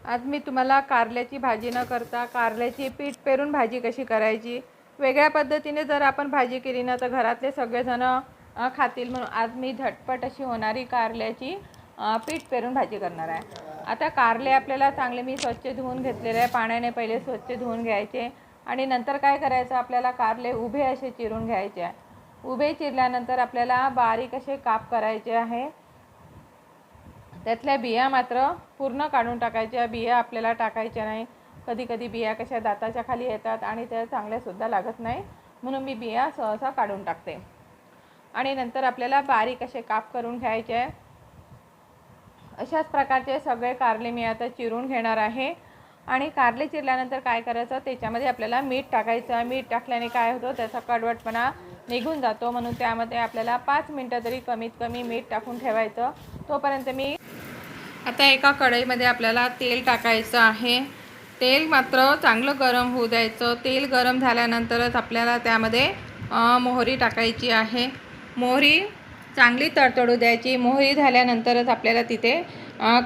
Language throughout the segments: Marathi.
आज मी तुम्हाला कारल्याची भाजी न करता कारल्याची पीठ पेरून भाजी कशी करायची, वेगळ्या पद्धतीने जर आपण भाजी केली ना तर घरातले सगळेजण खातील, म्हणून आज मी झटपट अशी होणारी कारल्याची पीठ पेरून भाजी करणार आहे। आता कारले आपल्याला चांगले मी स्वच्छ धुवून घेतलेले आहे, पाण्याने पहिले स्वच्छ धुवून घ्यायचे आणि नंतर काय करायचं, आपल्याला कारले उभे असे चिरून घ्यायचे आहे। उभे चिरल्यानंतर आपल्याला बारीक असे काप करायचे आहे। त्यातल्या बिया मात्र पूर्ण काढून टाकायच्या, बिया आपल्याला टाकायच्या नाही। कधी कधी बिया कशा दाताच्या खाली येतात आणि त्या चांगल्यासुद्धा लागत नाही, म्हणून मी बिया सहसा काढून टाकते। आणि नंतर आपल्याला बारीक असे काप करून घ्यायचे आहे। अशाच प्रकारचे सगळे कारले मी आता चिरून घेणार आहे। आणि कारले चिरल्यानंतर काय करायचं, त्याच्यामध्ये आपल्याला मीठ टाकायचं। मीठ टाकल्याने काय होतं, त्याचा कडवटपणा निघून जातो, म्हणून त्यामध्ये आपल्याला 5 मिनिटं तरी कमीत कमी मीठ टाकून ठेवायचं। तोपर्यंत मी आता एका कढईमध्ये आपल्याला तेल टाकायचं आहे। तेल मात्र चांगलं गरम होऊ द्यायचं। तेल गरम झाल्यानंतरच आपल्याला त्यामध्ये मोहरी टाकायची आहे। मोहरी चांगली तडतडू द्यायची। मोहरी झाल्यानंतरच आपल्याला तिथे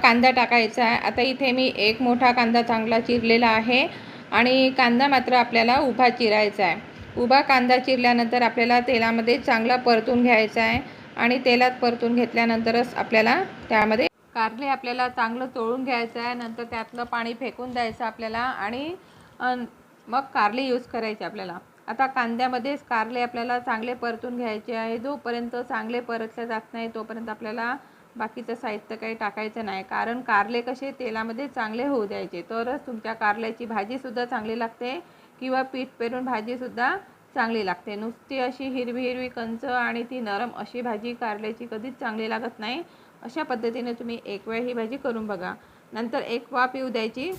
कांदा टाकायचा आहे। आता इथे मी एक मोठा कांदा चांगला चिरलेला आहे आणि कांदा मात्र आपल्याला उभा चिरायचा आहे। उभा कांदा चिरल्यानंतर आपल्याला तेलामध्ये चांगला परतून घ्यायचा आहे आणि तेलात परतून घेतल्यानंतरच आपल्याला त्यामध्ये कारले आपल्याला चांगलं तळून घ्यायचं आहे। नंतर त्यातलं पाणी फेकून द्यायचं आपल्याला आणि मग कारले यूज करायचे आपल्याला। आता कांद्यामध्येच कारले आपल्याला चांगले परतून घ्यायचे आहे। जोपर्यंत चांगले परतले जात नाही तोपर्यंत आपल्याला बाकीचं साहित्य काही टाकायचं नाही, कारण कारले कसे तेलामध्ये चांगले होऊ द्यायचे, तरच तुमच्या कारल्याची भाजीसुद्धा चांगली लागते किंवा पीठ पेरून भाजीसुद्धा चांगली लागते। नुसती अशी हिरवी हिरवी कंच आणि ती नरम अशी भाजी कारल्याची कधीच चांगली लागत नाही। अशा पद्धतीने तुम्ही एक वेळ ही भाजी करून बघा। नंतर एक वाफ येऊ द्यायची,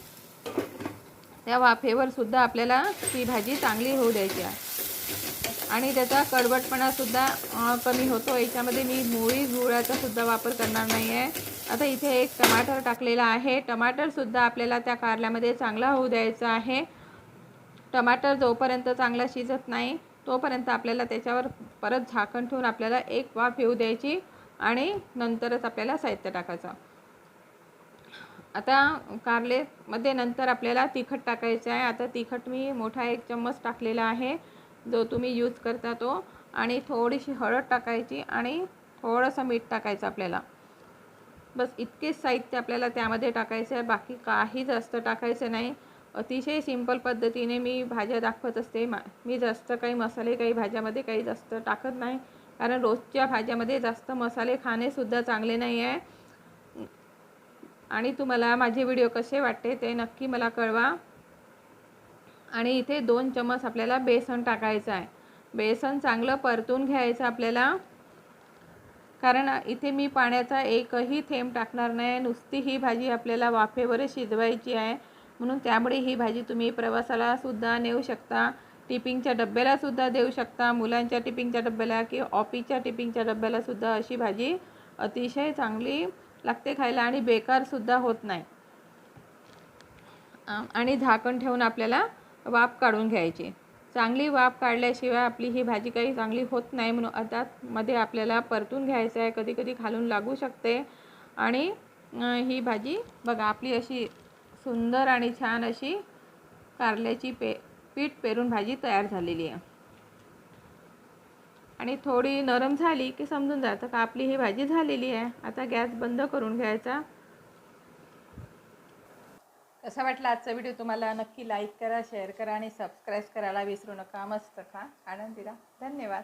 त्या वाफेवर सुद्धा आपल्याला ती भाजी चांगली होऊ द्यायची आहे आणि त्याचा कडवटपणासुद्धा कमी होतो। याच्यामध्ये मी मोहरी गुळाचा सुद्धा वापर करणार नाही आहे। आता इथे एक टमाटर टाकलेला आहे। टमाटरसुद्धा आपल्याला त्या कारल्यामध्ये चांगला होऊ द्यायचा आहे। टमाटर जोपर्यंत चांगला शिजत नाही तोपर्यंत आपल्याला त्याच्यावर परत झाकण ठेवून आपल्याला एक वाफ येऊ द्यायची आणि नंतरच आपल्याला साहित्य टाकायचं। आता कारलेमध्ये नंतर आपल्याला तिखट टाकायचं आहे। आता तिखट मी मोठा 1 चम्मच टाकलेला आहे, जो तुम्ही यूज करता तो, आणि थोडीशी हळद टाकायची आणि थोडंसं मीठ टाकायचं आपल्याला। बस इतकेच साहित्य आपल्याला त्यामध्ये टाकायचं आहे, बाकी काही जास्त टाकायचं नाही। अतिशय सिंपल पद्धतीने मी भाज्या दाखवत असते। मी जास्त काही मसाले काही भाज्यामध्ये काही जास्त टाकत नाही, कारण रोजच्या भाज्यामध्ये जास्त मसाले खाणेसुद्धा चांगले नाही आहे। आणि तुम्हाला माझे व्हिडिओ कसे वाटते ते नक्की मला कळवा। आणि इथे 2 चम्मच आपल्याला बेसन टाकायचं आहे। बेसन चांगलं परतून घ्यायचं आपल्याला, कारण इथे मी पाण्याचा एकही थेंब टाकणार नाही। नुसती ही भाजी आपल्याला वाफेवर शिजवायची आहे, म्हणून त्यामुळे ही भाजी तुम्ही प्रवासाला सुद्धा नेऊ शकता, टिफिनच्या डब्याला सुद्धा देऊ शकता, मुलांच्या टिफिनच्या डब्याला किंवा ऑफिसच्या टिफिनच्या डब्याला सुद्धा अशी भाजी अतिशय चांगली लागते खायला आणि बेकारसुद्धा होत नाही। आणि झाकण ठेवून आपल्याला वाफ काढून घ्यायची। चांगली वाफ काढल्याशिवाय आपली ही भाजी काही चांगली होत नाही, म्हणून आता मध्ये आपल्याला परतून घ्यायचं आहे। कधी कधी खालून लागू शकते आणि ही भाजी बघा आपली अशी सुंदर आणि छान अशी कारल्याची पीठ पेरून भाजी तयार झालेली आहे। आणि थोडी नरम झाली की समजून जातं का आपली ही भाजी झालेली आहे। आता गॅस बंद करून घ्यायचा। कसा वाटला आजचा व्हिडिओ तुम्हाला, नक्की लाईक करा, शेअर करा आणि सबस्क्राईब करायला विसरू नका। मस्त खा, आनंदी राहा। धन्यवाद।